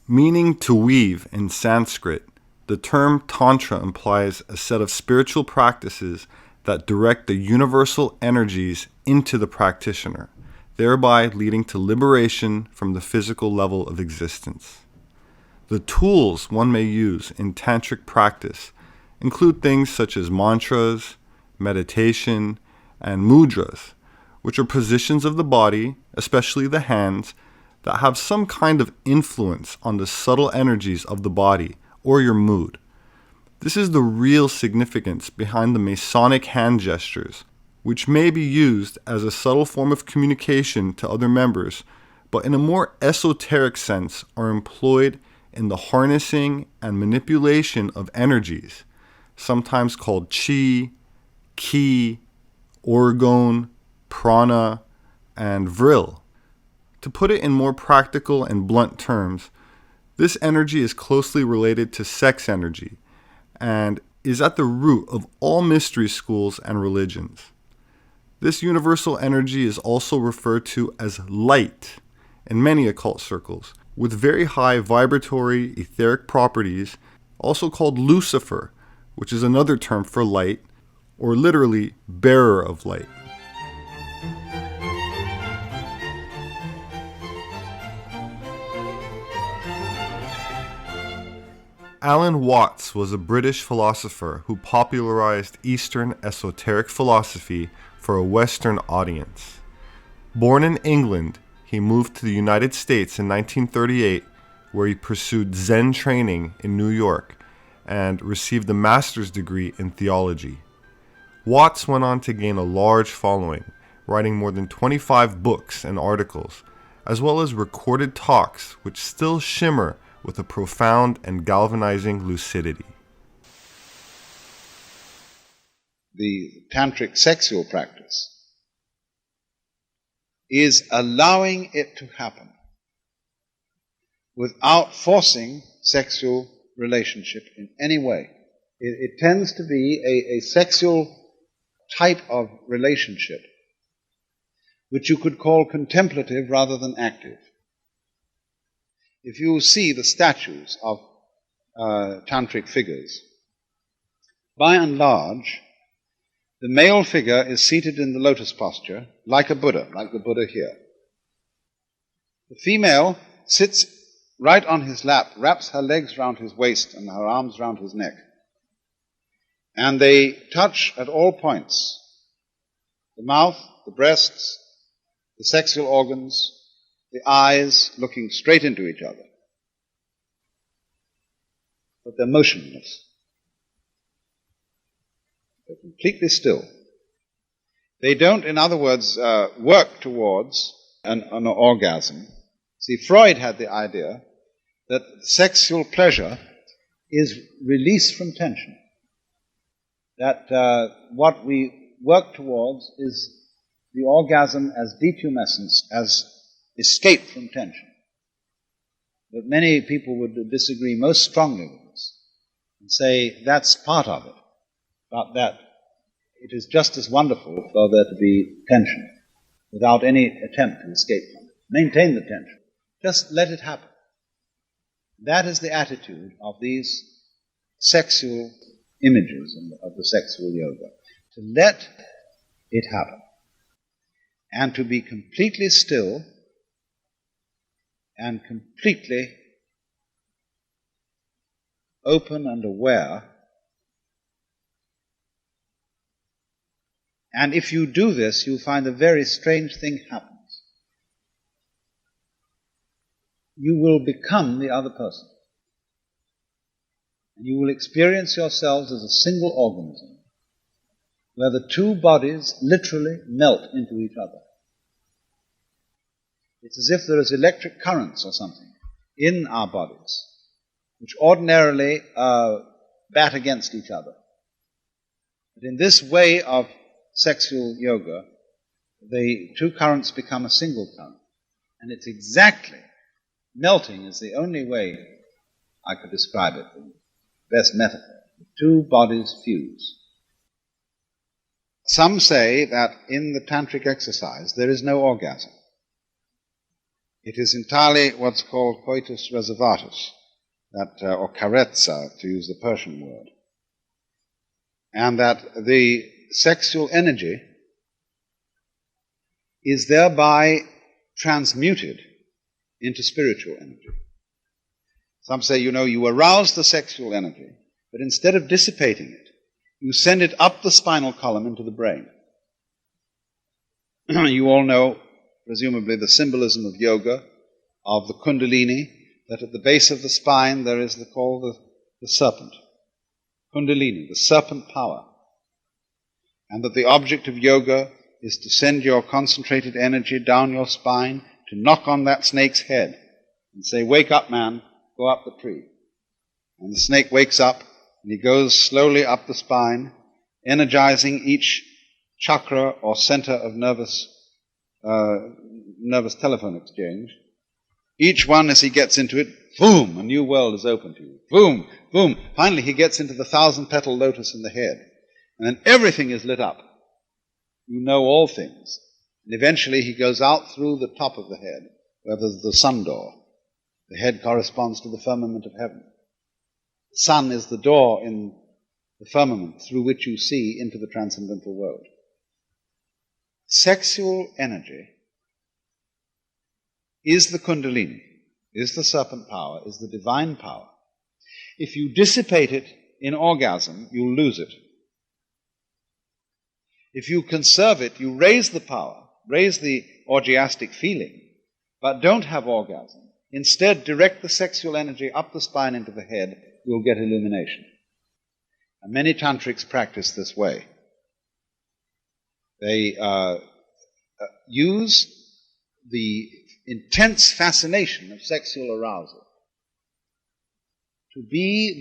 Meaning to weave in Sanskrit, the term Tantra implies a set of spiritual practices that direct the universal energies into the practitioner, thereby leading to liberation from the physical level of existence. The tools one may use in tantric practice include things such as mantras, meditation, and mudras, which are positions of the body, especially the hands, that have some kind of influence on the subtle energies of the body or your mood. This is the real significance behind the Masonic hand gestures, which may be used as a subtle form of communication to other members, but in a more esoteric sense are employed in the harnessing and manipulation of energies, sometimes called chi, ki, orgone, prana, and vril. To put it in more practical and blunt terms, this energy is closely related to sex energy and is at the root of all mystery schools and religions. This universal energy is also referred to as light in many occult circles, with very high vibratory etheric properties, also called Lucifer, which is another term for light, or literally bearer of light. Alan Watts was a British philosopher who popularized Eastern esoteric philosophy for a Western audience. Born in England, he moved to the United States in 1938, where he pursued Zen training in New York and received a master's degree in theology. Watts went on to gain a large following, writing more than 25 books and articles, as well as recorded talks which still shimmer with a profound and galvanizing lucidity. The tantric sexual practice is allowing it to happen without forcing sexual relationship in any way. It tends to be a sexual type of relationship which you could call contemplative rather than active. If you see the statues of tantric figures, by and large, the male figure is seated in the lotus posture like a Buddha, like the Buddha here. The female sits right on his lap, wraps her legs round his waist and her arms round his neck. And they touch at all points: the mouth, the breasts, the sexual organs, the eyes, looking straight into each other. But they're motionless. They're completely still. They don't, in other words, work towards an orgasm. See, Freud had the idea that sexual pleasure is release from tension. That what we work towards is the orgasm as detumescence, as escape from tension. But many people would disagree most strongly with this and say that's part of it, but that it is just as wonderful for there to be tension without any attempt to escape from it. Maintain the tension. Just let it happen. That is the attitude of these sexual images of the sexual yoga. To let it happen. And to be completely still and completely open and aware. And if you do this, you'll find a very strange thing happens. You will become the other person. And you will experience yourselves as a single organism, where the two bodies literally melt into each other. It's as if there is electric currents or something in our bodies, which ordinarily bat against each other. But in this way of sexual yoga, the two currents become a single current. And it's exactly, melting is the only way I could describe it, the best metaphor. The two bodies fuse. Some say that in the tantric exercise there is no orgasm. It is entirely what's called coitus reservatus, or carezza, to use the Persian word. And that the sexual energy is thereby transmuted into spiritual energy. Some say, you arouse the sexual energy, but instead of dissipating it, you send it up the spinal column into the brain. You all know, presumably, the symbolism of yoga, of the Kundalini, that at the base of the spine there is called the serpent. Kundalini, the serpent power. And that the object of yoga is to send your concentrated energy down your spine to knock on that snake's head and say, "Wake up, man, go up the tree." And the snake wakes up, and he goes slowly up the spine, energizing each chakra or center of nervous telephone exchange. Each one, as he gets into it, boom, a new world is open to you. Boom, boom. Finally, he gets into the 1,000-petal lotus in the head. And then everything is lit up. You know all things. And eventually he goes out through the top of the head, where there's the sun door. The head corresponds to the firmament of heaven. The sun is the door in the firmament through which you see into the transcendental world. Sexual energy is the Kundalini, is the serpent power, is the divine power. If you dissipate it in orgasm, you'll lose it. If you conserve it, you raise the power, raise the orgiastic feeling, but don't have orgasm. Instead, direct the sexual energy up the spine into the head, you'll get illumination. And many tantrics practice this way. They use the intense fascination of sexual arousal to be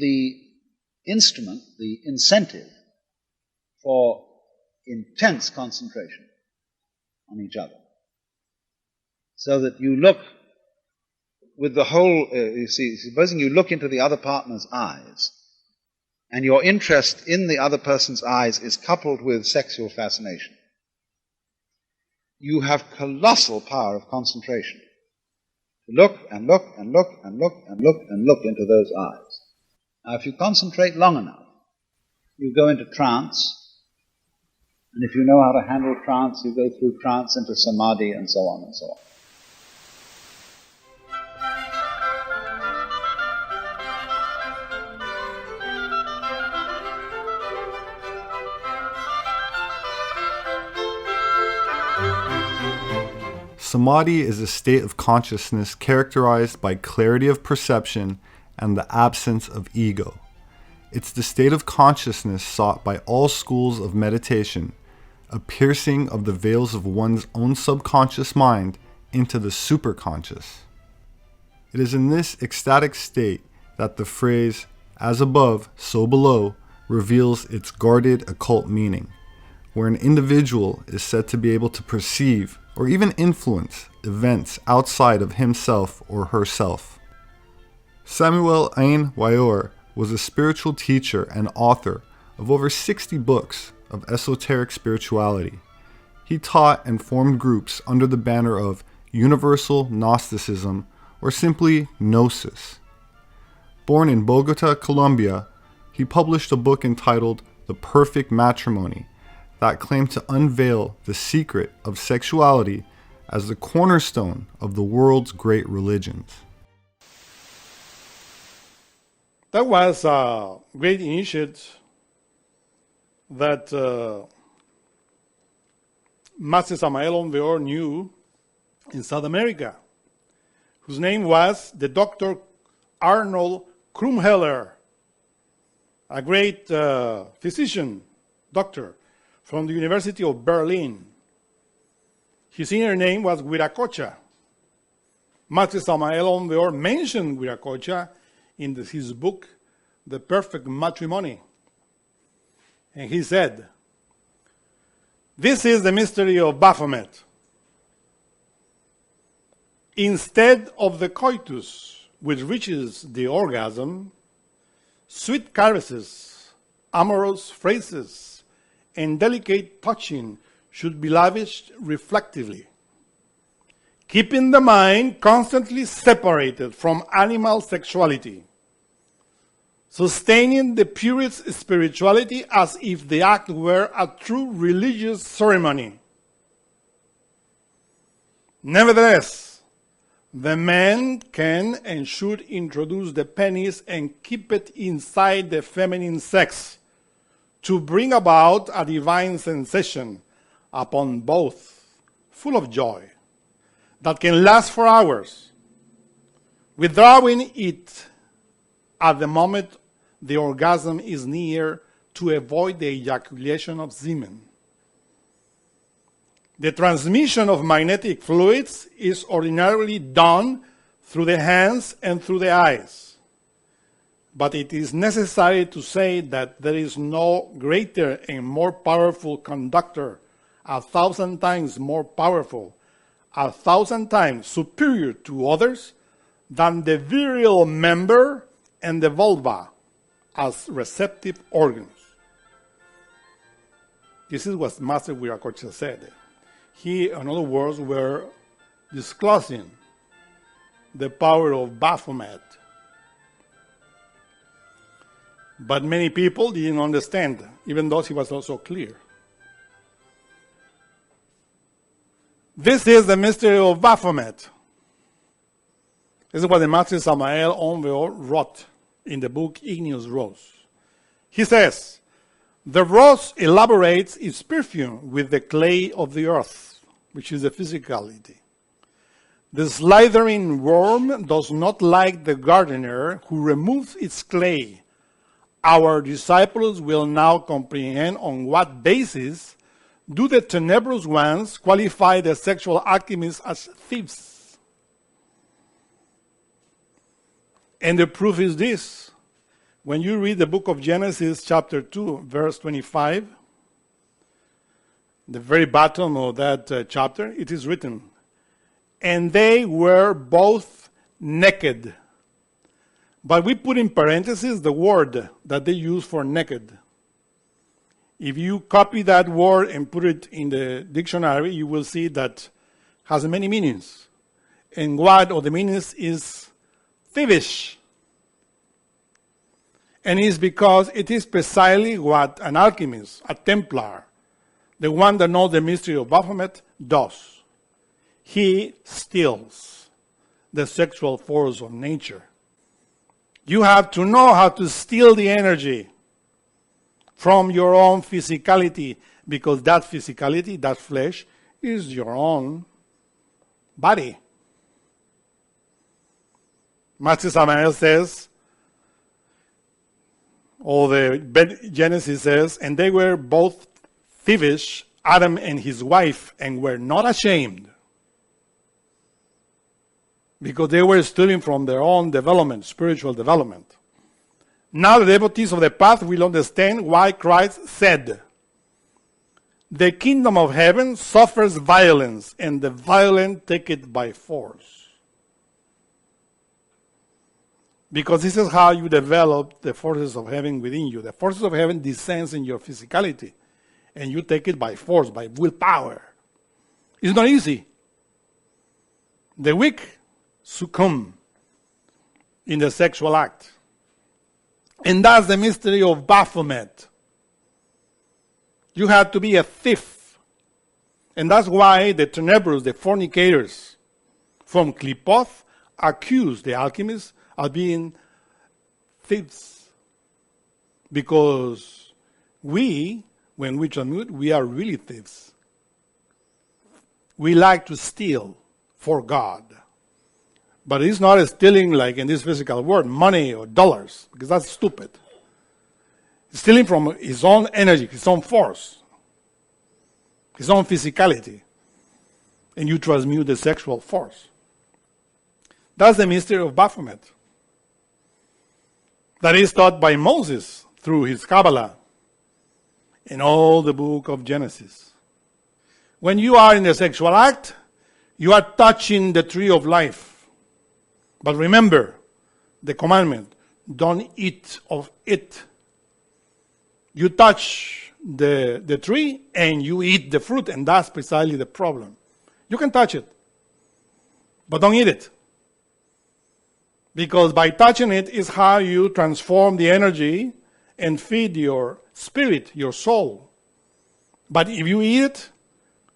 the instrument, the incentive for intense concentration on each other. So that you look with the whole, supposing you look into the other partner's eyes, and your interest in the other person's eyes is coupled with sexual fascination, you have colossal power of concentration. To look and look and look and look and look and look into those eyes. Now, if you concentrate long enough, you go into trance, and if you know how to handle trance, you go through trance into samadhi, and so on and so on. Samadhi is a state of consciousness characterized by clarity of perception and the absence of ego. It's the state of consciousness sought by all schools of meditation, a piercing of the veils of one's own subconscious mind into the superconscious. It is in this ecstatic state that the phrase, "as above, so below," reveals its guarded occult meaning, where an individual is said to be able to perceive or even influence events outside of himself or herself. Samael Aun Weor was a spiritual teacher and author of over 60 books of esoteric spirituality. He taught and formed groups under the banner of Universal Gnosticism, or simply Gnosis. Born in Bogota, Colombia, he published a book entitled The Perfect Matrimony that claimed to unveil the secret of sexuality as the cornerstone of the world's great religions. That was a great initiative that Master Samael Aun Weor knew in South America, whose name was the Dr. Arnold Krumheller, a great physician, doctor, from the University of Berlin. His inner name was Viracocha. Master Samael Aun Weor mentioned Viracocha in his book, The Perfect Matrimony. And he said, "This is the mystery of Baphomet. Instead of the coitus, which reaches the orgasm, sweet caresses, amorous phrases, and delicate touching should be lavished reflectively. keeping the mind constantly separated from animal sexuality, sustaining the purest spirituality as if the act were a true religious ceremony. Nevertheless, the man can and should introduce the penis and keep it inside the feminine sex to bring about a divine sensation upon both, full of joy, that can last for hours, withdrawing it at the moment the orgasm is near to avoid the ejaculation of semen. The transmission of magnetic fluids is ordinarily done through the hands and through the eyes. But it is necessary to say that there is no greater and more powerful conductor, 1,000 times more powerful, 1,000 times superior to others, than the virile member and the vulva as receptive organs. This is what Master Viracocha said. He, in other words, were disclosing the power of Baphomet. But many people didn't understand, even though he was also clear. This is the mystery of Baphomet. This is what the Master Samael Aun Weor wrote in the book Igneous Rose. He says, the rose elaborates its perfume with the clay of the earth, which is the physicality. The slithering worm does not like the gardener who removes its clay. Our disciples will now comprehend on what basis do the tenebrous ones qualify the sexual alchemists as thieves. And the proof is this. When you read the book of Genesis, chapter 2, verse 25, the very bottom of that chapter, it is written, and they were both naked. But we put in parentheses the word that they use for naked. If you copy that word and put it in the dictionary, you will see that has many meanings. And one of the meanings is thievish. And it's because it is precisely what an alchemist, a Templar, the one that knows the mystery of Baphomet, does. He steals the sexual force of nature. You have to know how to steal the energy from your own physicality, because that physicality, that flesh, is your own body. Master Samael says, or the Genesis says, and they were both thievish, Adam and his wife, and were not ashamed, because they were stealing from their own development, spiritual development. Now the devotees of the path will understand why Christ said, the kingdom of heaven suffers violence, and the violent take it by force. Because this is how you develop the forces of heaven within you. The forces of heaven descends in your physicality, and you take it by force, by willpower. It's not easy. The weak succumb in the sexual act. And that's the mystery of Baphomet. You have to be a thief. And that's why the tenebrous, the fornicators from Klipoth accuse the alchemists of being thieves. Because we, when we transmute, we are really thieves. We like to steal for God. But it's not stealing like in this physical world, money or dollars, because that's stupid. He's stealing from his own energy, his own force, his own physicality. And you transmute the sexual force. That's the mystery of Baphomet. That is taught by Moses through his Kabbalah in all the book of Genesis. When you are in the sexual act, you are touching the tree of life. But remember the commandment, don't eat of it. You touch the tree and you eat the fruit, and that's precisely the problem. You can touch it. But don't eat it. Because by touching it is how you transform the energy and feed your spirit, your soul. But if you eat it,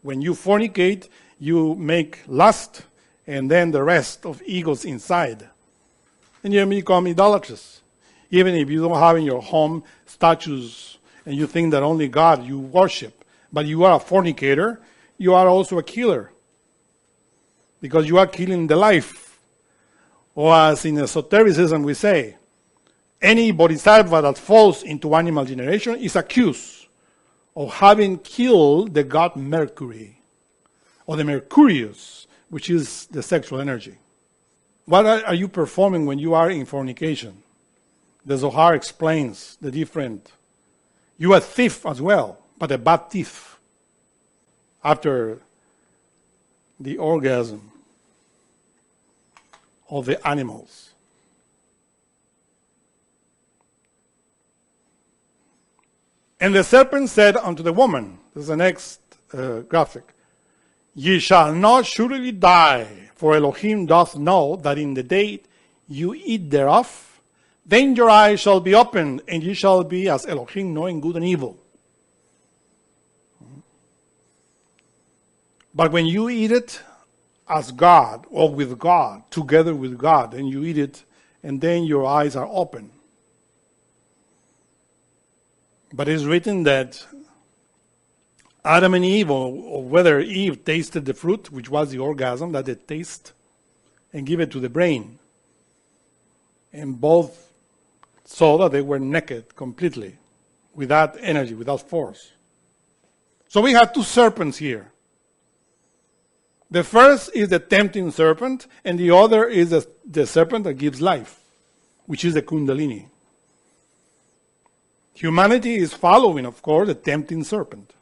when you fornicate, you make lust and then the rest of egos inside. And you become idolatrous. Even if you don't have in your home statues and you think that only God you worship, but you are a fornicator, you are also a killer. Because you are killing the life. Or as in esotericism we say, any bodhisattva that falls into animal generation is accused of having killed the god Mercury, or the Mercurius, which is the sexual energy. What are you performing when you are in fornication? The Zohar explains the different. You are a thief as well, but a bad thief. After the orgasm of the animals. And the serpent said unto the woman, this is the next graphic, ye shall not surely die, for Elohim doth know that in the day you eat thereof, then your eyes shall be opened, and ye shall be as Elohim, knowing good and evil. But when you eat it as God, or with God, together with God, and you eat it, and then your eyes are open. But it's written that Adam and Eve, or whether Eve tasted the fruit, which was the orgasm that they taste, and give it to the brain. And both saw that they were naked completely, without energy, without force. So we have two serpents here. The first is the tempting serpent, and the other is the serpent that gives life, which is the Kundalini. Humanity is following, of course, the tempting serpent.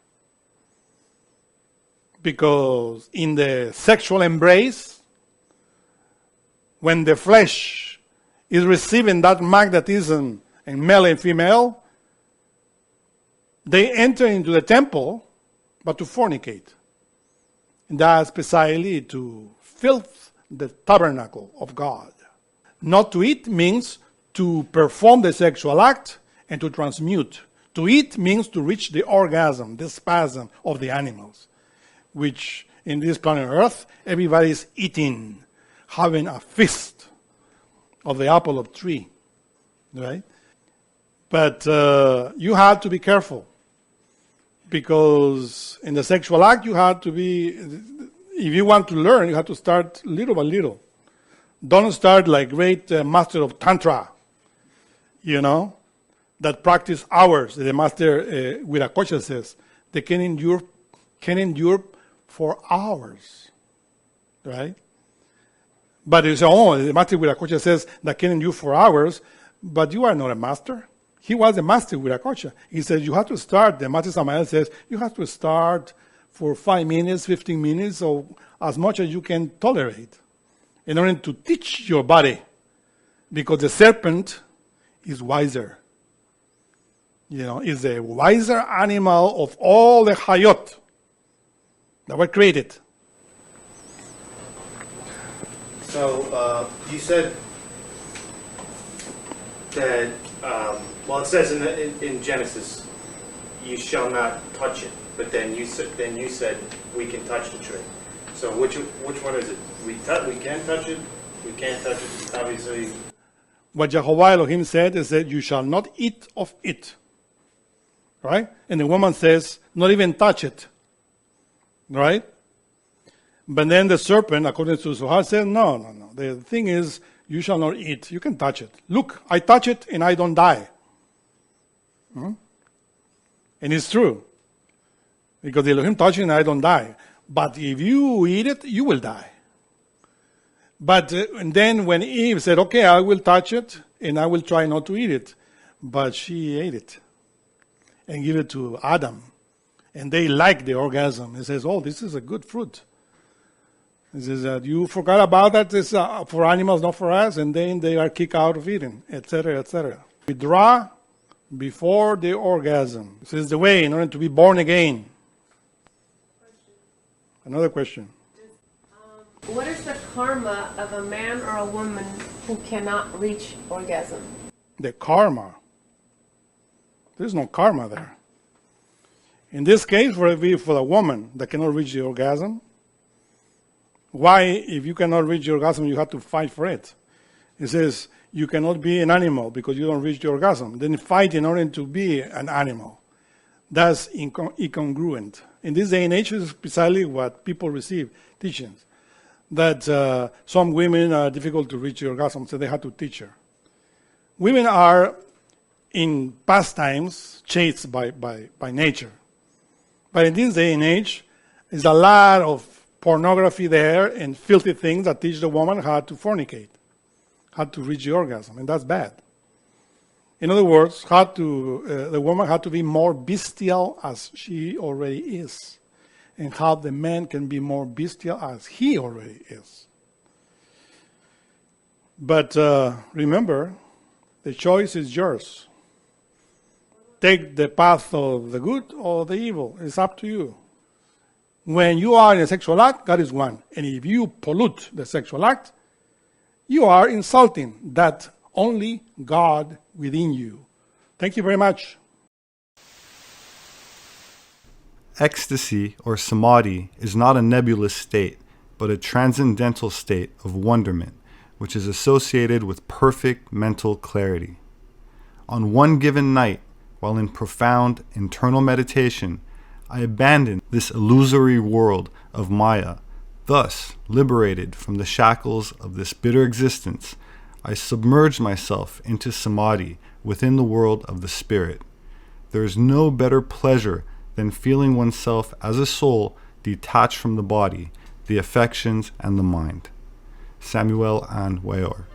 Because in the sexual embrace, when the flesh is receiving that magnetism in male and female, they enter into the temple, but to fornicate. And that's precisely to filth the tabernacle of God. Not to eat means to perform the sexual act and to transmute. To eat means to reach the orgasm, the spasm of the animals, which in this planet Earth, everybody is eating, having a feast of the apple of tree, right? But you have to be careful, because in the sexual act you have to be, if you want to learn, you have to start little by little. Don't start like great master of Tantra, that practice hours. The master Viracocha says they can endure for hours, right? But you say, the master Viracocha says that can endure for hours, but you are not a master. He was a master Viracocha. He says you have to start. The master Samael says you have to start for 5 minutes, 15 minutes, or as much as you can tolerate, in order to teach your body, because the serpent is wiser. Is the wiser animal of all the hayot that were created. So you said that, it says in Genesis, you shall not touch it. But then you said we can touch the tree. So which one is it? We can touch it. We can't touch it. Obviously. What Jehovah Elohim said is that you shall not eat of it. Right? And the woman says, not even touch it. Right? But then the serpent, according to Zohar, says, no. The thing is, you shall not eat. You can touch it. Look, I touch it and I don't die. And it's true. Because the Elohim touched it and I don't die. But if you eat it, you will die. But and then when Eve said, okay, I will touch it and I will try not to eat it. But she ate it and gave it to Adam. And they liked the orgasm. He says, oh, this is a good fruit. He says that you forgot about that. It's for animals, not for us. And then they are kicked out of eating, etc., etc. Withdraw before the orgasm. This is the way in order to be born again. Another question. What is the karma of a man or a woman who cannot reach orgasm? The karma. There's no karma there. In this case, for the woman that cannot reach the orgasm, why, if you cannot reach the orgasm, you have to fight for it? It says you cannot be an animal because you don't reach the orgasm. Then fight in order to be an animal. That's incongruent. In this day and age, this is precisely what people receive, teachings. That some women are difficult to reach the orgasm, so they have to teach her. Women are, in past times, chaste by nature. But in this day and age, there's a lot of pornography there and filthy things that teach the woman how to fornicate, how to reach the orgasm, and that's bad. In other words, the woman had to be more bestial as she already is, and how the man can be more bestial as he already is. But remember, the choice is yours. Take the path of the good or the evil. It's up to you. When you are in a sexual act, God is one. And if you pollute the sexual act, you are insulting that only God within you. Thank you very much. Ecstasy or samadhi is not a nebulous state, but a transcendental state of wonderment, which is associated with perfect mental clarity. On one given night, while in profound internal meditation, I abandoned this illusory world of Maya. Thus, liberated from the shackles of this bitter existence, I submerged myself into samadhi within the world of the spirit. There is no better pleasure than feeling oneself as a soul detached from the body, the affections, and the mind. Samael Aun Weor.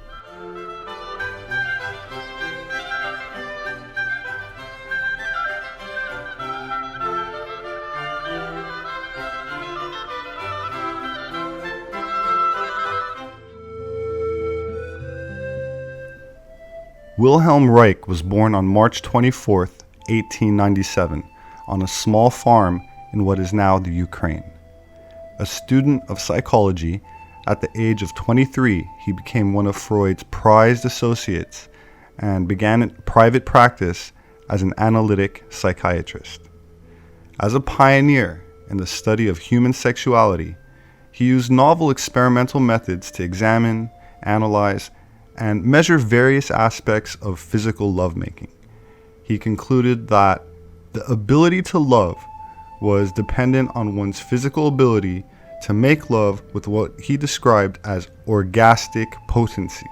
Wilhelm Reich was born on March 24, 1897, on a small farm in what is now the Ukraine. A student of psychology, at the age of 23, he became one of Freud's prized associates and began private practice as an analytic psychiatrist. As a pioneer in the study of human sexuality, he used novel experimental methods to examine, analyze, and measure various aspects of physical lovemaking. He concluded that the ability to love was dependent on one's physical ability to make love with what he described as orgastic potency,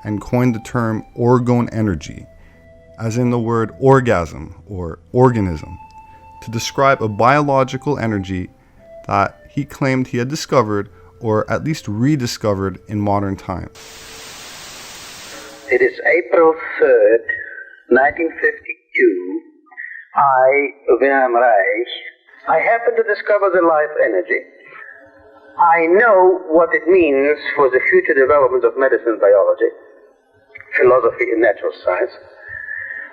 and coined the term Orgone energy, as in the word orgasm or organism, to describe a biological energy that he claimed he had discovered or at least rediscovered in modern times. It is April 3rd, 1952. I, Wilhelm Reich, I happen to discover the life energy. I know what it means for the future development of medicine, biology, philosophy, and natural science.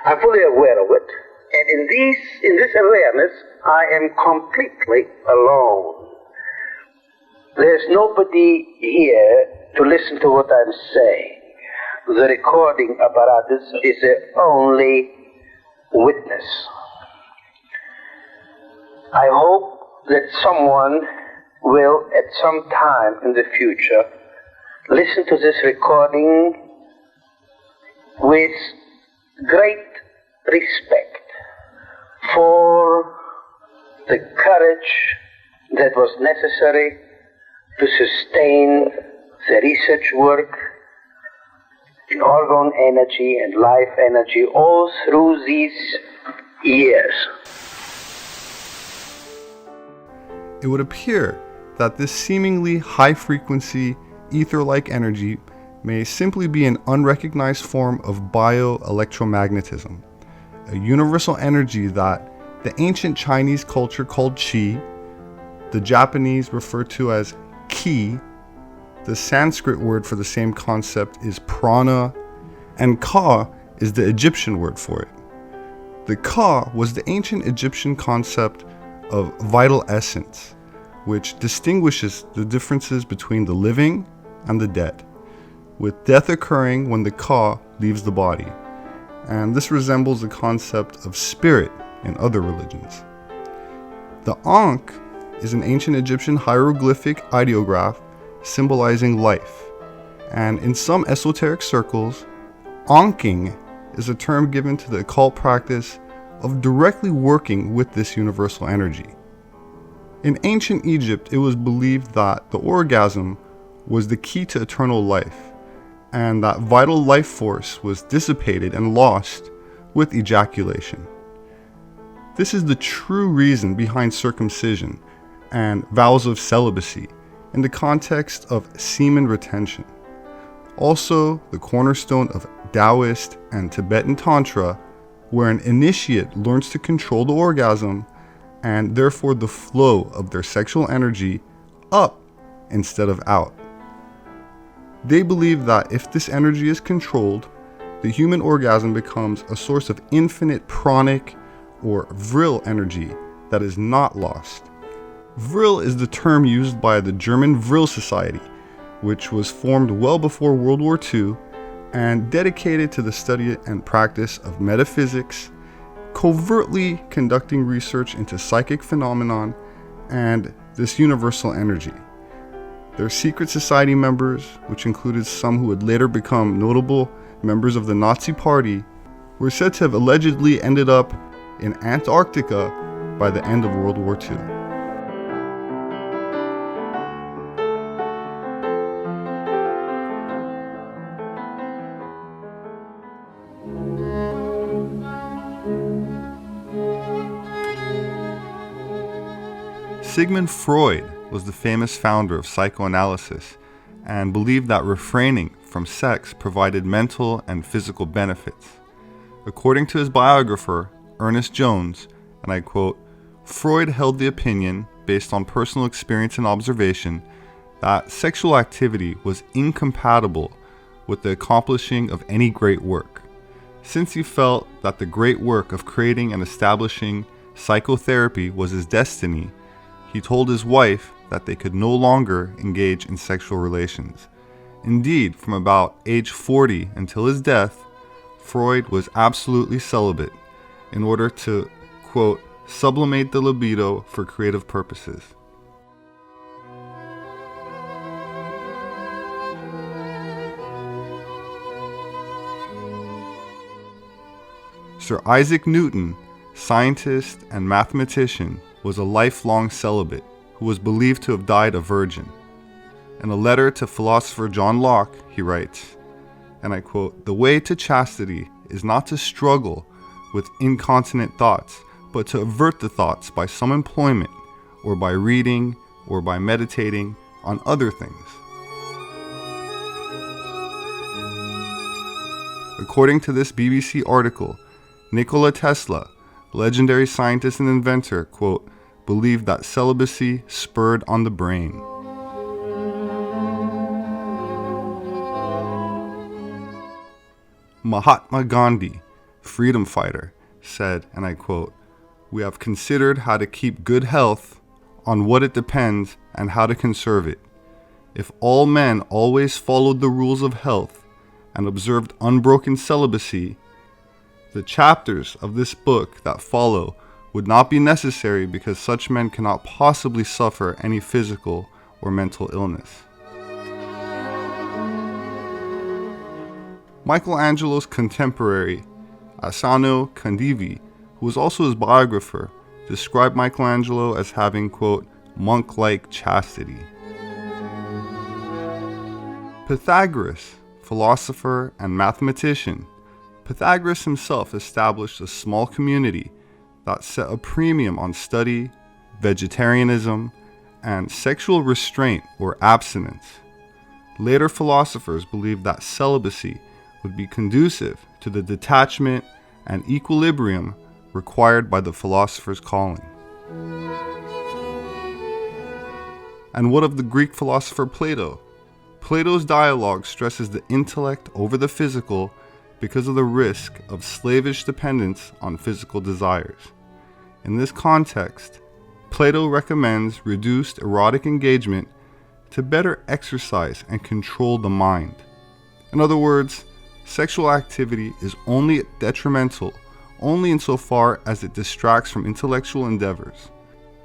I'm fully aware of it. And in this awareness, I am completely alone. There's nobody here to listen to what I'm saying. The recording apparatus is the only witness. I hope that someone will, at some time in the future, listen to this recording with great respect for the courage that was necessary to sustain the research work in orgone energy and life energy all through these years. It would appear that this seemingly high-frequency, ether-like energy may simply be an unrecognized form of bioelectromagnetism, a universal energy that the ancient Chinese culture called qi, the Japanese refer to as ki, the Sanskrit word for the same concept is prana, and ka is the Egyptian word for it. The ka was the ancient Egyptian concept of vital essence, which distinguishes the differences between the living and the dead, with death occurring when the ka leaves the body. And this resembles the concept of spirit in other religions. The Ankh is an ancient Egyptian hieroglyphic ideograph symbolizing life. And in some esoteric circles, Ankhing is a term given to the occult practice of directly working with this universal energy. In ancient Egypt, it was believed that the orgasm was the key to eternal life, and that vital life force was dissipated and lost with ejaculation. This is the true reason behind circumcision and vows of celibacy in the context of semen retention. Also, the cornerstone of Taoist and Tibetan Tantra, where an initiate learns to control the orgasm and therefore the flow of their sexual energy up instead of out. They believe that if this energy is controlled, the human orgasm becomes a source of infinite pranic or Vril energy that is not lost. Vril is the term used by the German Vril Society, which was formed well before World War II and dedicated to the study and practice of metaphysics, covertly conducting research into psychic phenomenon and this universal energy. Their secret society members, which included some who would later become notable members of the Nazi Party, were said to have allegedly ended up in Antarctica by the end of World War II. Sigmund Freud was the famous founder of psychoanalysis and believed that refraining from sex provided mental and physical benefits. According to his biographer, Ernest Jones, and I quote, Freud held the opinion, based on personal experience and observation, that sexual activity was incompatible with the accomplishing of any great work. Since he felt that the great work of creating and establishing psychotherapy was his destiny, he told his wife that they could no longer engage in sexual relations. Indeed, from about age 40 until his death, Freud was absolutely celibate in order to, quote, sublimate the libido for creative purposes. Sir Isaac Newton, scientist and mathematician, was a lifelong celibate who was believed to have died a virgin. In a letter to philosopher John Locke, he writes, and I quote, "The way to chastity is not to struggle with incontinent thoughts, but to avert the thoughts by some employment, or by reading, or by meditating on other things." According to this BBC article, Nikola Tesla, legendary scientist and inventor, quote, believed that celibacy spurred on the brain. Mahatma Gandhi, freedom fighter, said, and I quote, "We have considered how to keep good health, on what it depends, and how to conserve it. If all men always followed the rules of health and observed unbroken celibacy, the chapters of this book that follow would not be necessary because such men cannot possibly suffer any physical or mental illness." Michelangelo's contemporary, Asano Kandivi, who was also his biographer, described Michelangelo as having, quote, monk-like chastity. Pythagoras, philosopher and mathematician, Pythagoras himself established a small community that set a premium on study, vegetarianism, and sexual restraint or abstinence. Later philosophers believed that celibacy would be conducive to the detachment and equilibrium required by the philosopher's calling. And what of the Greek philosopher Plato? Plato's dialogue stresses the intellect over the physical because of the risk of slavish dependence on physical desires. In this context, Plato recommends reduced erotic engagement to better exercise and control the mind. In other words, sexual activity is only detrimental only insofar as it distracts from intellectual endeavors.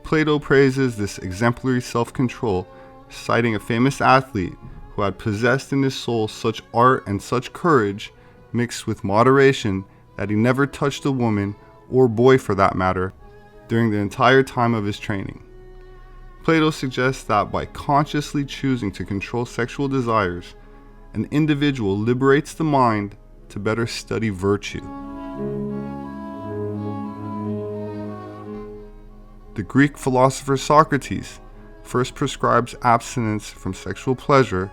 Plato praises this exemplary self-control, citing a famous athlete who had possessed in his soul such art and such courage, mixed with moderation, that he never touched a woman, or boy for that matter, during the entire time of his training. Plato suggests that by consciously choosing to control sexual desires, an individual liberates the mind to better study virtue. The Greek philosopher Socrates first prescribes abstinence from sexual pleasure.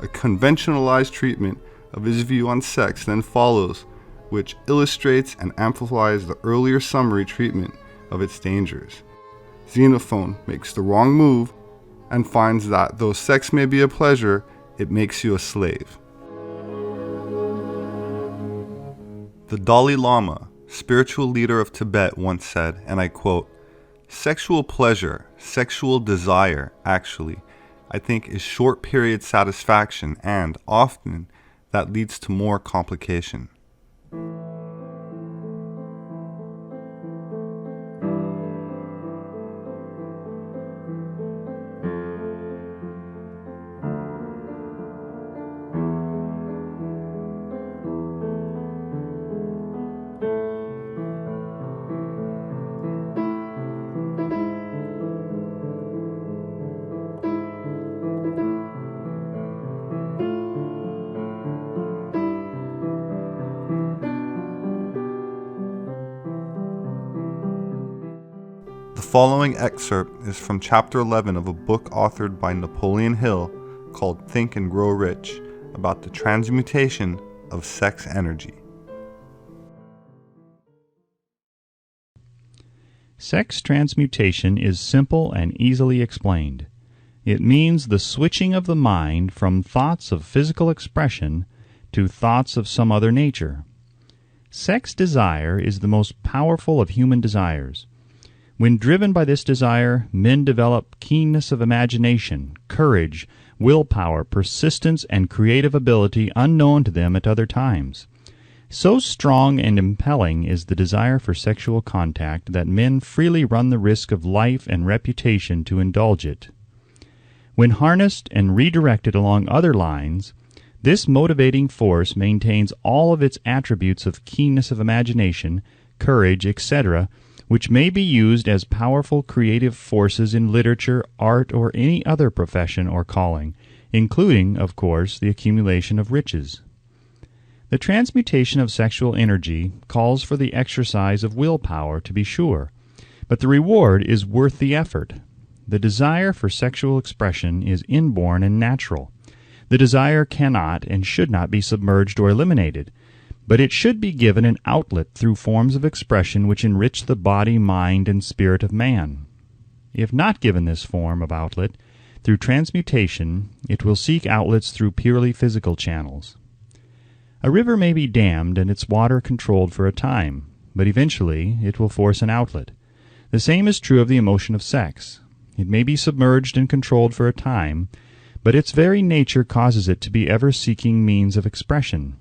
A conventionalized treatment of his view on sex then follows, which illustrates and amplifies the earlier summary treatment of its dangers. Xenophon makes the wrong move and finds that though sex may be a pleasure, it makes you a slave. The Dalai Lama, spiritual leader of Tibet, once said, and I quote, "Sexual pleasure, sexual desire, actually, I think is short-period satisfaction, and often that leads to more complication." The following excerpt is from Chapter 11 of a book authored by Napoleon Hill called Think and Grow Rich, about the transmutation of sex energy. Sex transmutation is simple and easily explained. It means the switching of the mind from thoughts of physical expression to thoughts of some other nature. Sex desire is the most powerful of human desires. When driven by this desire, men develop keenness of imagination, courage, willpower, persistence, and creative ability unknown to them at other times. So strong and impelling is the desire for sexual contact that men freely run the risk of life and reputation to indulge it. When harnessed and redirected along other lines, this motivating force maintains all of its attributes of keenness of imagination, courage, etc., which may be used as powerful creative forces in literature, art, or any other profession or calling, including, of course, the accumulation of riches. The transmutation of sexual energy calls for the exercise of willpower, to be sure, but the reward is worth the effort. The desire for sexual expression is inborn and natural. The desire cannot and should not be submerged or eliminated, but it should be given an outlet through forms of expression which enrich the body, mind, and spirit of man. If not given this form of outlet, through transmutation, it will seek outlets through purely physical channels. A river may be dammed and its water controlled for a time, but eventually it will force an outlet. The same is true of the emotion of sex. It may be submerged and controlled for a time, but its very nature causes it to be ever seeking means of expression.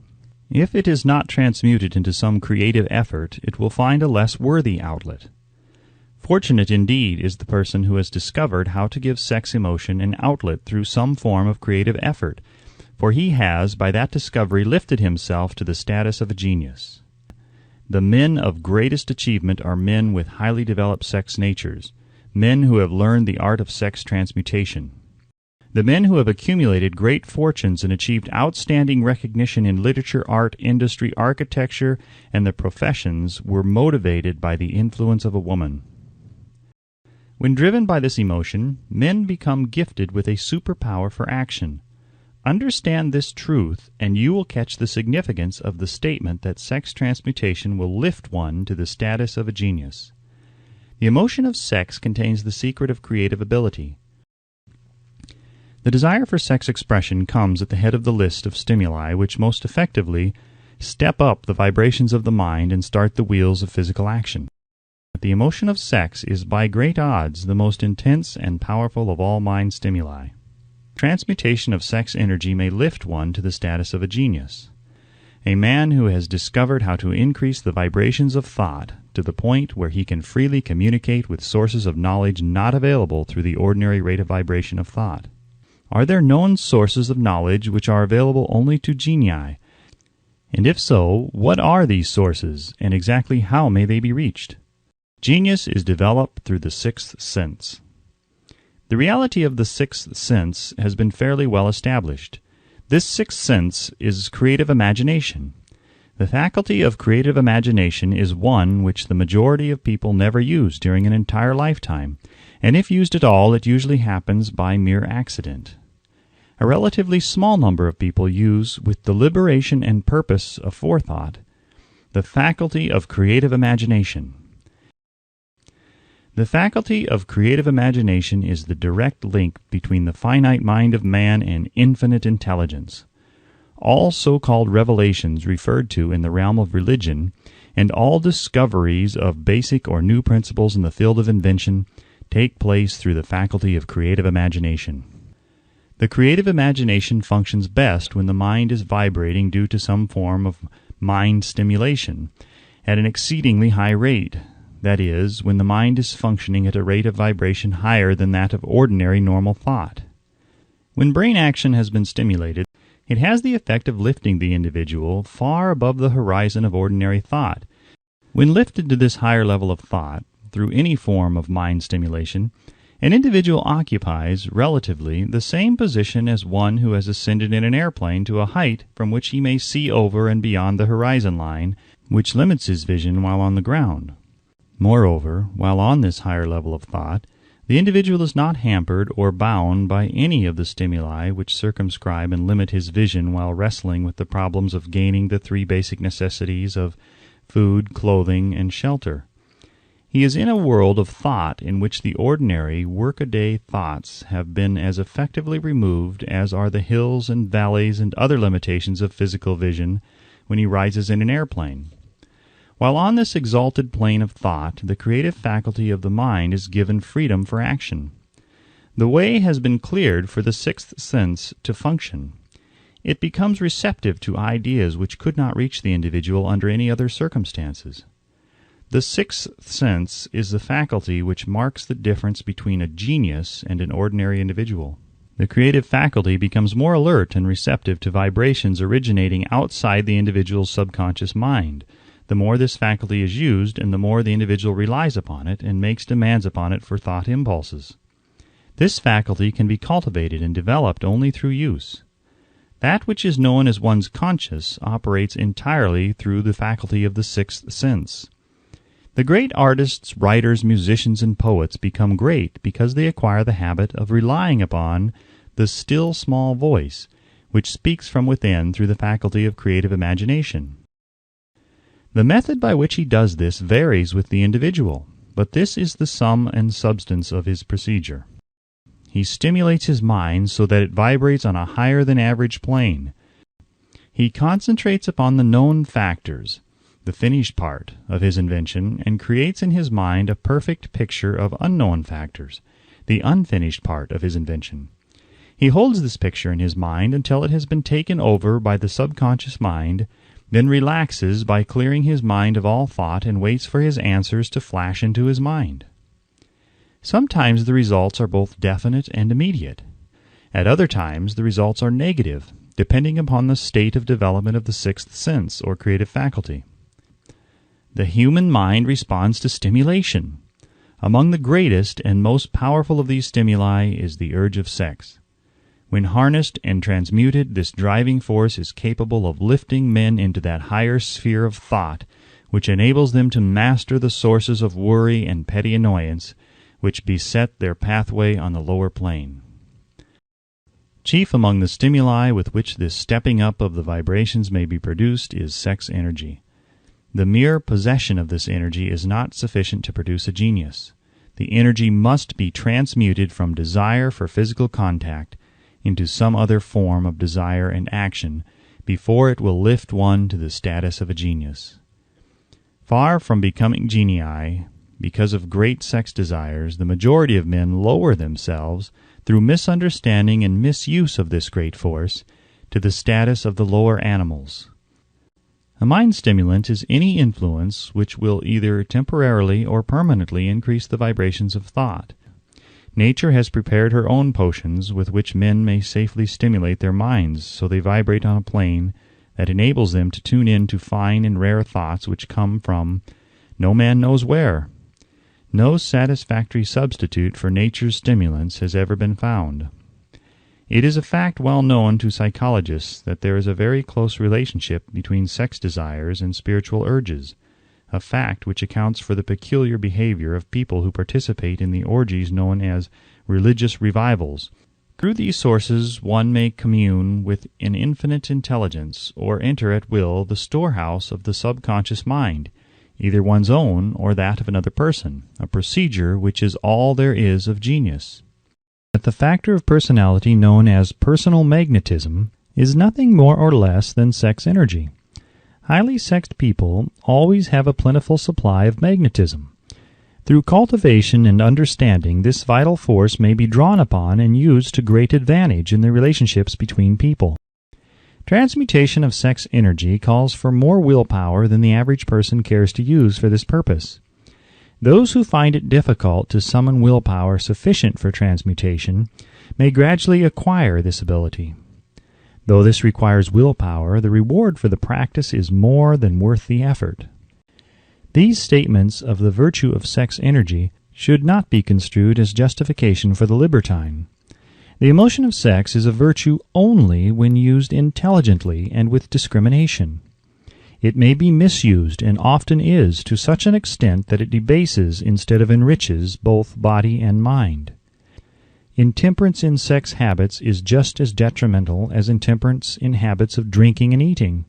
If it is not transmuted into some creative effort, it will find a less worthy outlet. Fortunate indeed is the person who has discovered how to give sex emotion an outlet through some form of creative effort, for he has, by that discovery, lifted himself to the status of a genius. The men of greatest achievement are men with highly developed sex natures, men who have learned the art of sex transmutation. The men who have accumulated great fortunes and achieved outstanding recognition in literature, art, industry, architecture, and the professions were motivated by the influence of a woman. When driven by this emotion, men become gifted with a superpower for action. Understand this truth, and you will catch the significance of the statement that sex transmutation will lift one to the status of a genius. The emotion of sex contains the secret of creative ability. The desire for sex expression comes at the head of the list of stimuli which most effectively step up the vibrations of the mind and start the wheels of physical action. The emotion of sex is by great odds the most intense and powerful of all mind stimuli. Transmutation of sex energy may lift one to the status of a genius. A man who has discovered how to increase the vibrations of thought to the point where he can freely communicate with sources of knowledge not available through the ordinary rate of vibration of thought. Are there known sources of knowledge which are available only to genii? And if so, what are these sources, and exactly how may they be reached? Genius is developed through the sixth sense. The reality of the sixth sense has been fairly well established. This sixth sense is creative imagination. The faculty of creative imagination is one which the majority of people never use during an entire lifetime, and if used at all, it usually happens by mere accident. A relatively small number of people use, with deliberation and purpose of forethought, the faculty of creative imagination. The faculty of creative imagination is the direct link between the finite mind of man and infinite intelligence. All so-called revelations referred to in the realm of religion, and all discoveries of basic or new principles in the field of invention, take place through the faculty of creative imagination. The creative imagination functions best when the mind is vibrating due to some form of mind stimulation at an exceedingly high rate. That is, when the mind is functioning at a rate of vibration higher than that of ordinary normal thought. When brain action has been stimulated, it has the effect of lifting the individual far above the horizon of ordinary thought. When lifted to this higher level of thought, through any form of mind stimulation, an individual occupies, relatively, the same position as one who has ascended in an airplane to a height from which he may see over and beyond the horizon line, which limits his vision while on the ground. Moreover, while on this higher level of thought, the individual is not hampered or bound by any of the stimuli which circumscribe and limit his vision while wrestling with the problems of gaining the three basic necessities of food, clothing, and shelter. He is in a world of thought in which the ordinary workaday thoughts have been as effectively removed as are the hills and valleys and other limitations of physical vision when he rises in an airplane. While on this exalted plane of thought, the creative faculty of the mind is given freedom for action. The way has been cleared for the sixth sense to function. It becomes receptive to ideas which could not reach the individual under any other circumstances. The sixth sense is the faculty which marks the difference between a genius and an ordinary individual. The creative faculty becomes more alert and receptive to vibrations originating outside the individual's subconscious mind. The more this faculty is used, and the more the individual relies upon it and makes demands upon it for thought impulses. This faculty can be cultivated and developed only through use. That which is known as one's conscious operates entirely through the faculty of the sixth sense. The great artists, writers, musicians, and poets become great because they acquire the habit of relying upon the still small voice, which speaks from within through the faculty of creative imagination. The method by which he does this varies with the individual, but this is the sum and substance of his procedure. He stimulates his mind so that it vibrates on a higher than average plane. He concentrates upon the known factors, the finished part of his invention, and creates in his mind a perfect picture of unknown factors, the unfinished part of his invention. He holds this picture in his mind until it has been taken over by the subconscious mind, then relaxes by clearing his mind of all thought and waits for his answers to flash into his mind. Sometimes the results are both definite and immediate. At other times the results are negative, depending upon the state of development of the sixth sense or creative faculty. The human mind responds to stimulation. Among the greatest and most powerful of these stimuli is the urge of sex. When harnessed and transmuted, this driving force is capable of lifting men into that higher sphere of thought which enables them to master the sources of worry and petty annoyance which beset their pathway on the lower plane. Chief among the stimuli with which this stepping up of the vibrations may be produced is sex energy. The mere possession of this energy is not sufficient to produce a genius. The energy must be transmuted from desire for physical contact into some other form of desire and action before it will lift one to the status of a genius. Far from becoming genii, Because of great sex desires, the majority of men lower themselves, through misunderstanding and misuse of this great force, to the status of the lower animals. A mind stimulant is any influence which will either temporarily or permanently increase the vibrations of thought. Nature has prepared her own potions with which men may safely stimulate their minds so they vibrate on a plane that enables them to tune in to fine and rare thoughts which come from no man knows where. No satisfactory substitute for nature's stimulants has ever been found. It is a fact well known to psychologists that there is a very close relationship between sex desires and spiritual urges, a fact which accounts for the peculiar behavior of people who participate in the orgies known as religious revivals. Through these sources one may commune with an infinite intelligence, or enter at will the storehouse of the subconscious mind, either one's own or that of another person, a procedure which is all there is of genius. That the factor of personality known as personal magnetism is nothing more or less than sex energy. Highly sexed people always have a plentiful supply of magnetism. Through cultivation and understanding, this vital force may be drawn upon and used to great advantage in the relationships between people. Transmutation of sex energy calls for more willpower than the average person cares to use for this purpose. Those who find it difficult to summon willpower sufficient for transmutation may gradually acquire this ability. Though this requires willpower, the reward for the practice is more than worth the effort. These statements of the virtue of sex energy should not be construed as justification for the libertine. The emotion of sex is a virtue only when used intelligently and with discrimination. It may be misused, and often is, to such an extent that it debases instead of enriches both body and mind. Intemperance in sex habits is just as detrimental as intemperance in habits of drinking and eating.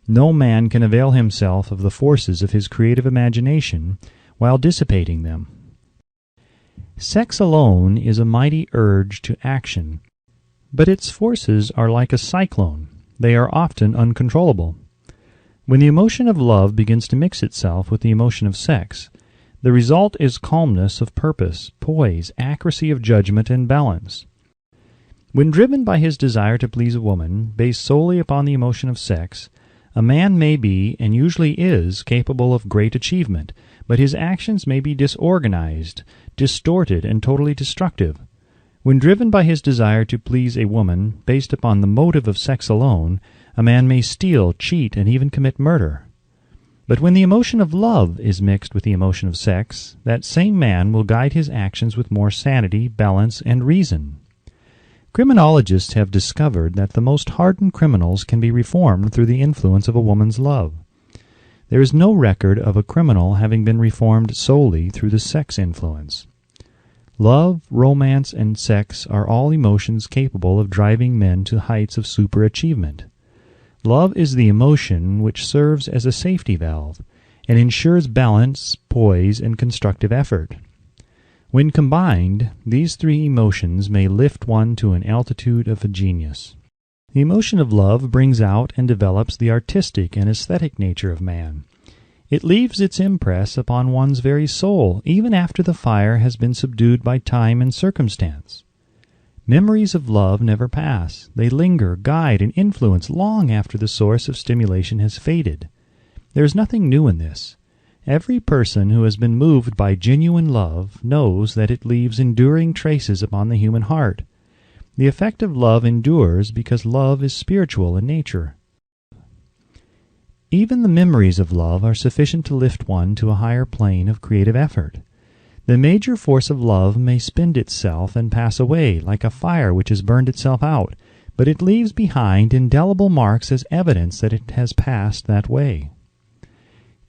No man can avail himself of the forces of his creative imagination while dissipating them. Sex alone is a mighty urge to action, but its forces are like a cyclone. They are often uncontrollable. When the emotion of love begins to mix itself with the emotion of sex, the result is calmness of purpose, poise, accuracy of judgment, and balance. When driven by his desire to please a woman, based solely upon the emotion of sex, a man may be, and usually is, capable of great achievement, but his actions may be disorganized, distorted, and totally destructive. When driven by his desire to please a woman, based upon the motive of sex alone, a man may steal, cheat, and even commit murder. But when the emotion of love is mixed with the emotion of sex, that same man will guide his actions with more sanity, balance, and reason. Criminologists have discovered that the most hardened criminals can be reformed through the influence of a woman's love. There is no record of a criminal having been reformed solely through the sex influence. Love, romance, and sex are all emotions capable of driving men to heights of superachievement. Love is the emotion which serves as a safety valve and ensures balance, poise, and constructive effort. When combined, these three emotions may lift one to an altitude of a genius. The emotion of love brings out and develops the artistic and aesthetic nature of man. It leaves its impress upon one's very soul, even after the fire has been subdued by time and circumstance. Memories of love never pass. They linger, guide, and influence long after the source of stimulation has faded. There is nothing new in this. Every person who has been moved by genuine love knows that it leaves enduring traces upon the human heart. The effect of love endures because love is spiritual in nature. Even the memories of love are sufficient to lift one to a higher plane of creative effort. The major force of love may spend itself and pass away, like a fire which has burned itself out, but it leaves behind indelible marks as evidence that it has passed that way.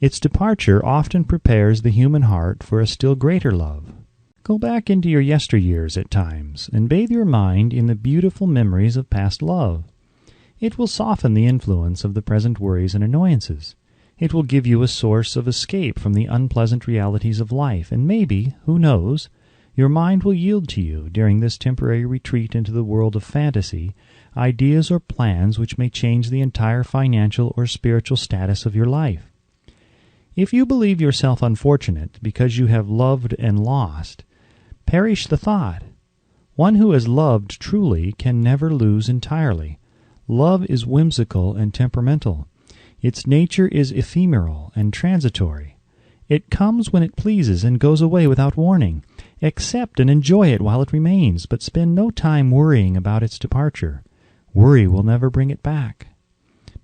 Its departure often prepares the human heart for a still greater love. Go back into your yesteryears at times, and bathe your mind in the beautiful memories of past love. It will soften the influence of the present worries and annoyances. It will give you a source of escape from the unpleasant realities of life, and maybe, who knows, your mind will yield to you, during this temporary retreat into the world of fantasy, ideas or plans which may change the entire financial or spiritual status of your life. If you believe yourself unfortunate because you have loved and lost, perish the thought. One who has loved truly can never lose entirely. Love is whimsical and temperamental. Its nature is ephemeral and transitory. It comes when it pleases and goes away without warning. Accept and enjoy it while it remains, but spend no time worrying about its departure. Worry will never bring it back.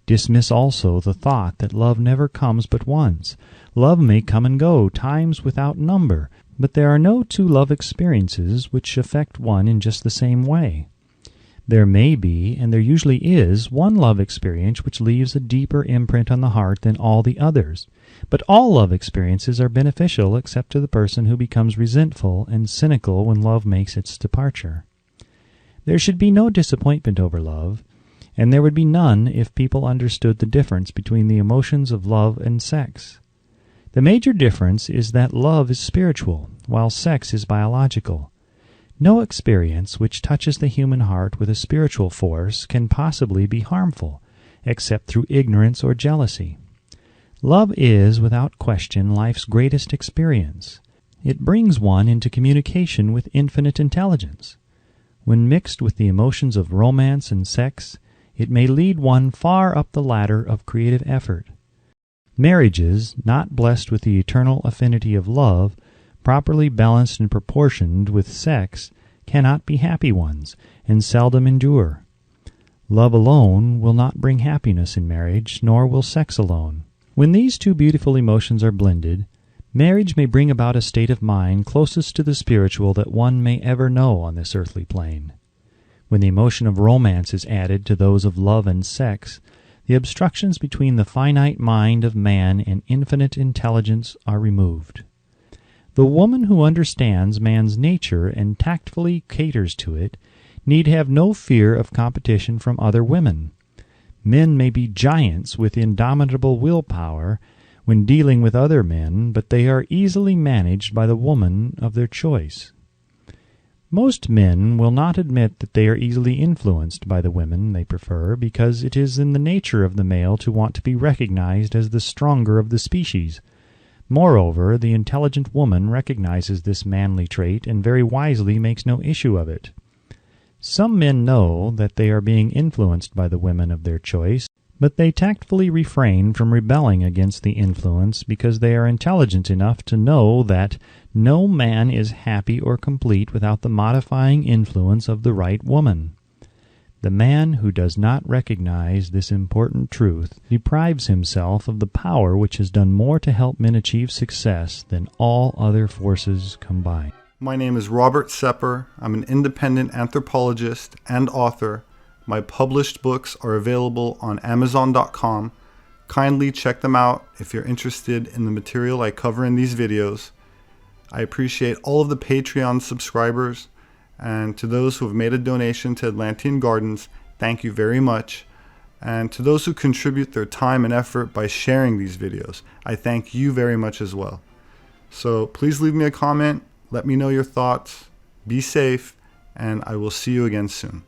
Dismiss also the thought that love never comes but once. Love may come and go, times without number, but there are no two love experiences which affect one in just the same way. There may be, and there usually is, one love experience which leaves a deeper imprint on the heart than all the others. But all love experiences are beneficial except to the person who becomes resentful and cynical when love makes its departure. There should be no disappointment over love, and there would be none if people understood the difference between the emotions of love and sex. The major difference is that love is spiritual, while sex is biological. No experience which touches the human heart with a spiritual force can possibly be harmful, except through ignorance or jealousy. Love is, without question, life's greatest experience. It brings one into communication with infinite intelligence. When mixed with the emotions of romance and sex, it may lead one far up the ladder of creative effort. Marriages, not blessed with the eternal affinity of love, properly balanced and proportioned with sex, cannot be happy ones, and seldom endure. Love alone will not bring happiness in marriage, nor will sex alone. When these two beautiful emotions are blended, marriage may bring about a state of mind closest to the spiritual that one may ever know on this earthly plane. When the emotion of romance is added to those of love and sex, the obstructions between the finite mind of man and infinite intelligence are removed. The woman who understands man's nature and tactfully caters to it need have no fear of competition from other women. Men may be giants with indomitable willpower when dealing with other men, but they are easily managed by the woman of their choice. Most men will not admit that they are easily influenced by the women they prefer, because it is in the nature of the male to want to be recognized as the stronger of the species. Moreover, the intelligent woman recognizes this manly trait and very wisely makes no issue of it. Some men know that they are being influenced by the women of their choice, but they tactfully refrain from rebelling against the influence because they are intelligent enough to know that no man is happy or complete without the modifying influence of the right woman. The man who does not recognize this important truth deprives himself of the power which has done more to help men achieve success than all other forces combined. My name is Robert Sepehr. I'm an independent anthropologist and author. My published books are available on Amazon.com. Kindly check them out if you're interested in the material I cover in these videos. I appreciate all of the Patreon subscribers, and to those who have made a donation to Atlantean Gardens, thank you very much. And to those who contribute their time and effort by sharing these videos, I thank you very much as well. So please leave me a comment, let me know your thoughts, be safe, and I will see you again soon.